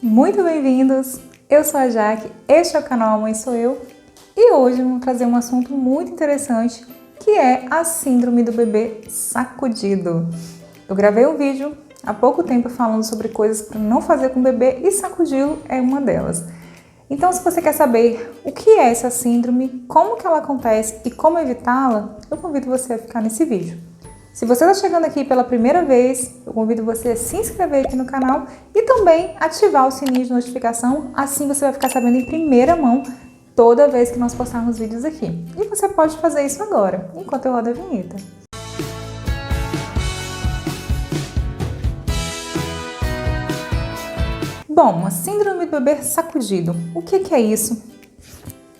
Muito bem-vindos! Eu sou a Jaque, este é o canal A Mãe Sou Eu e hoje vamos trazer um assunto muito interessante que é a síndrome do bebê sacudido. Eu gravei um vídeo há pouco tempo falando sobre coisas para não fazer com o bebê e sacudi-lo é uma delas. Então, se você quer saber o que é essa síndrome, como que ela acontece e como evitá-la, eu convido você a ficar nesse vídeo. Se você está chegando aqui pela primeira vez, eu convido você a se inscrever aqui no canal e também ativar o sininho de notificação, assim você vai ficar sabendo em primeira mão toda vez que nós postarmos vídeos aqui. E você pode fazer isso agora, enquanto eu rodo a vinheta. Bom, a síndrome do bebê sacudido. O que é isso?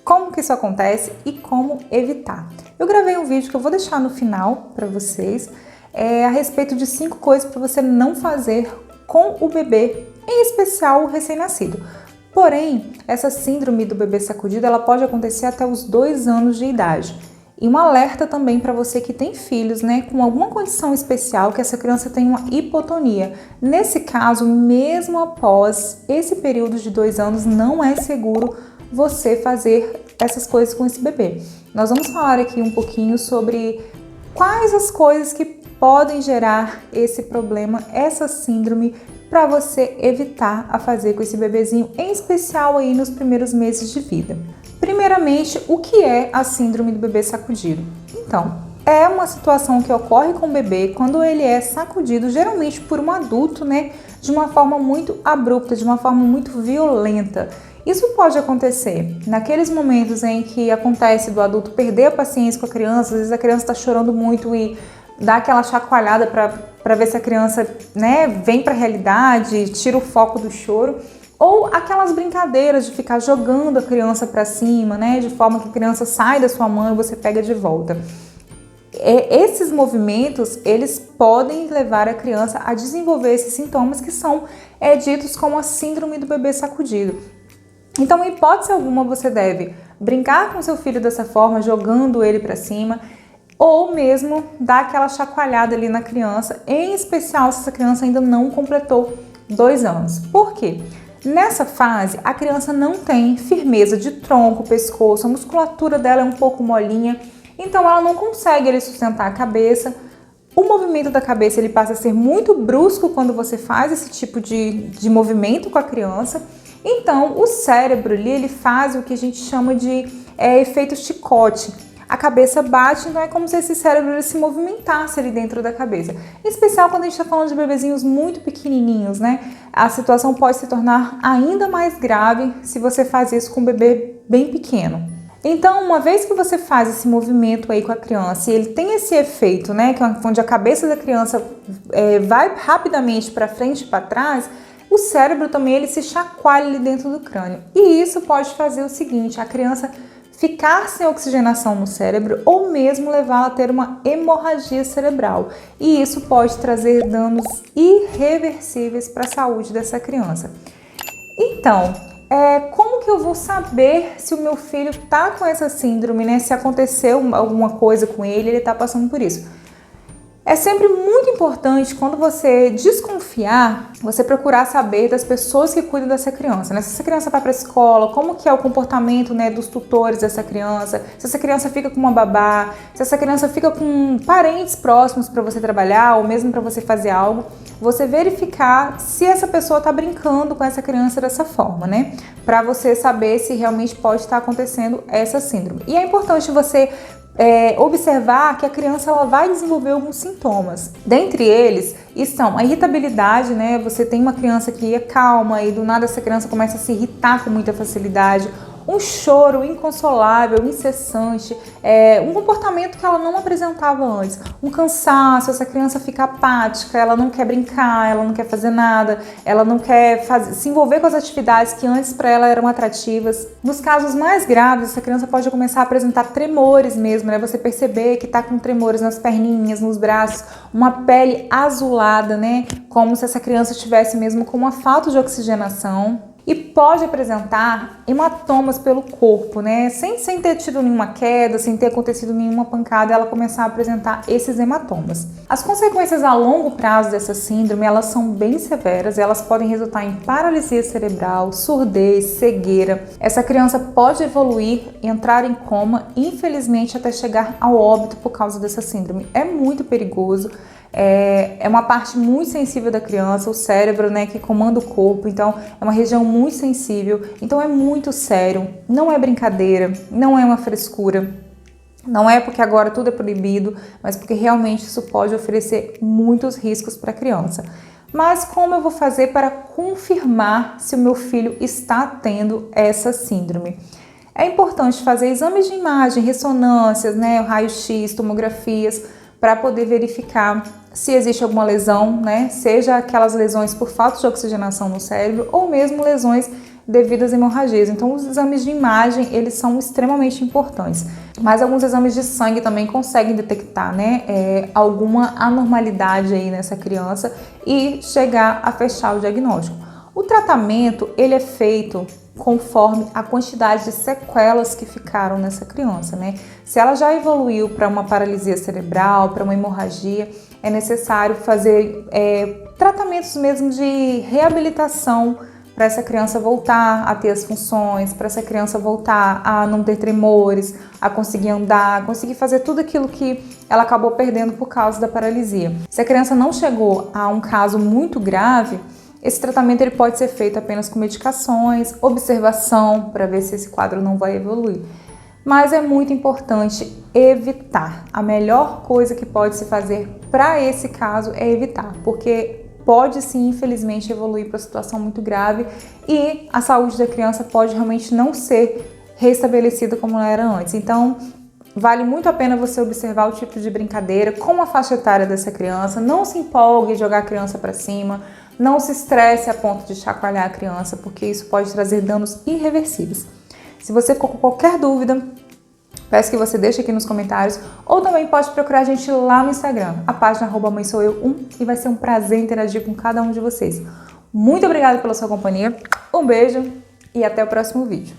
Como que isso acontece e como evitar? Eu gravei um vídeo que eu vou deixar no final para vocês a respeito de 5 coisas para você não fazer com o bebê, em especial o recém-nascido. Porém, essa síndrome do bebê sacudido ela pode acontecer até os 2 anos de idade. E um alerta também para você que tem filhos, com alguma condição especial, que essa criança tem uma hipotonia. Nesse caso, mesmo após esse período de 2 anos, não é seguro você fazer essas coisas com esse bebê. Nós vamos falar aqui um pouquinho sobre quais as coisas que podem gerar esse problema, essa síndrome, para você evitar a fazer com esse bebezinho, em especial aí nos primeiros meses de vida. Primeiramente, o que é a síndrome do bebê sacudido? Então, é uma situação que ocorre com o bebê quando ele é sacudido, geralmente por um adulto, de uma forma muito abrupta, de uma forma muito violenta. Isso pode acontecer naqueles momentos em que acontece do adulto perder a paciência com a criança, às vezes a criança está chorando muito e dá aquela chacoalhada para ver se a criança vem para a realidade, tira o foco do choro. Ou aquelas brincadeiras de ficar jogando a criança para cima, de forma que a criança sai da sua mão e você pega de volta. Esses movimentos, eles podem levar a criança a desenvolver esses sintomas que são ditos como a síndrome do bebê sacudido. Então, em hipótese alguma, você deve brincar com seu filho dessa forma, jogando ele para cima, ou mesmo dar aquela chacoalhada ali na criança, em especial se essa criança ainda não completou 2 anos. Por quê? Nessa fase, a criança não tem firmeza de tronco, pescoço, a musculatura dela é um pouco molinha, então ela não consegue sustentar a cabeça. O movimento da cabeça ele passa a ser muito brusco quando você faz esse tipo de movimento com a criança. Então, o cérebro ali, ele faz o que a gente chama de efeito chicote. A cabeça bate, então é como se esse cérebro ele se movimentasse ali dentro da cabeça. Em especial quando a gente está falando de bebezinhos muito pequenininhos, A situação pode se tornar ainda mais grave se você faz isso com um bebê bem pequeno. Então, uma vez que você faz esse movimento aí com a criança e ele tem esse efeito, que é onde a cabeça da criança vai rapidamente para frente e para trás, o cérebro também ele se chacoalha ali dentro do crânio. E isso pode fazer o seguinte, a criança ficar sem oxigenação no cérebro ou mesmo levá-la a ter uma hemorragia cerebral. E isso pode trazer danos irreversíveis para a saúde dessa criança. Então, como que eu vou saber se o meu filho está com essa síndrome, se aconteceu alguma coisa com ele está passando por isso? É sempre muito importante, quando você desconfiar, você procurar saber das pessoas que cuidam dessa criança, Se essa criança vai para a escola, como que é o comportamento, dos tutores dessa criança, se essa criança fica com uma babá, se essa criança fica com parentes próximos para você trabalhar ou mesmo para você fazer algo, você verificar se essa pessoa está brincando com essa criança dessa forma, Para você saber se realmente pode estar acontecendo essa síndrome. E é importante você observar que a criança ela vai desenvolver alguns sintomas. Dentre eles estão a irritabilidade, Você tem uma criança que é calma e do nada essa criança começa a se irritar com muita facilidade. Um choro inconsolável, incessante, um comportamento que ela não apresentava antes, um cansaço, essa criança fica apática, ela não quer brincar, ela não quer fazer nada, ela não quer se envolver com as atividades que antes para ela eram atrativas. Nos casos mais graves, essa criança pode começar a apresentar tremores mesmo, Você perceber que está com tremores nas perninhas, nos braços, uma pele azulada, Como se essa criança estivesse mesmo com uma falta de oxigenação. e pode apresentar hematomas pelo corpo, né? Sem ter tido nenhuma queda, sem ter acontecido nenhuma pancada, ela começar a apresentar esses hematomas. As consequências a longo prazo dessa síndrome, elas são bem severas, elas podem resultar em paralisia cerebral, surdez, cegueira. Essa criança pode evoluir, entrar em coma, infelizmente até chegar ao óbito por causa dessa síndrome. É muito perigoso. É uma parte muito sensível da criança, o cérebro, né, que comanda o corpo, então é uma região muito sensível, então é muito sério, não é brincadeira, não é uma frescura, não é porque agora tudo é proibido, mas porque realmente isso pode oferecer muitos riscos para a criança. Mas como eu vou fazer para confirmar se o meu filho está tendo essa síndrome? É importante fazer exames de imagem, ressonâncias, né, raio-x, tomografias, para poder verificar se existe alguma lesão, né? Seja aquelas lesões por falta de oxigenação no cérebro ou mesmo lesões devido às hemorragias. Então, os exames de imagem, eles são extremamente importantes. Mas alguns exames de sangue também conseguem detectar, né, alguma anormalidade aí nessa criança e chegar a fechar o diagnóstico. O tratamento, ele é feito conforme a quantidade de sequelas que ficaram nessa criança, né? Se ela já evoluiu para uma paralisia cerebral, para uma hemorragia, é necessário fazer tratamentos mesmo de reabilitação para essa criança voltar a ter as funções, para essa criança voltar a não ter tremores, a conseguir andar, conseguir fazer tudo aquilo que ela acabou perdendo por causa da paralisia. Se a criança não chegou a um caso muito grave, esse tratamento ele pode ser feito apenas com medicações, observação para ver se esse quadro não vai evoluir. Mas é muito importante evitar. A melhor coisa que pode se fazer para esse caso é evitar, porque pode sim, infelizmente, evoluir para uma situação muito grave e a saúde da criança pode realmente não ser restabelecida como ela era antes. Então, vale muito a pena você observar o tipo de brincadeira, com a faixa etária dessa criança, não se empolgue em jogar a criança para cima, não se estresse a ponto de chacoalhar a criança, porque isso pode trazer danos irreversíveis. Se você ficou com qualquer dúvida, peço que você deixe aqui nos comentários, ou também pode procurar a gente lá no Instagram, a página @mãesoueu1, e vai ser um prazer interagir com cada um de vocês. Muito obrigada pela sua companhia, um beijo e até o próximo vídeo.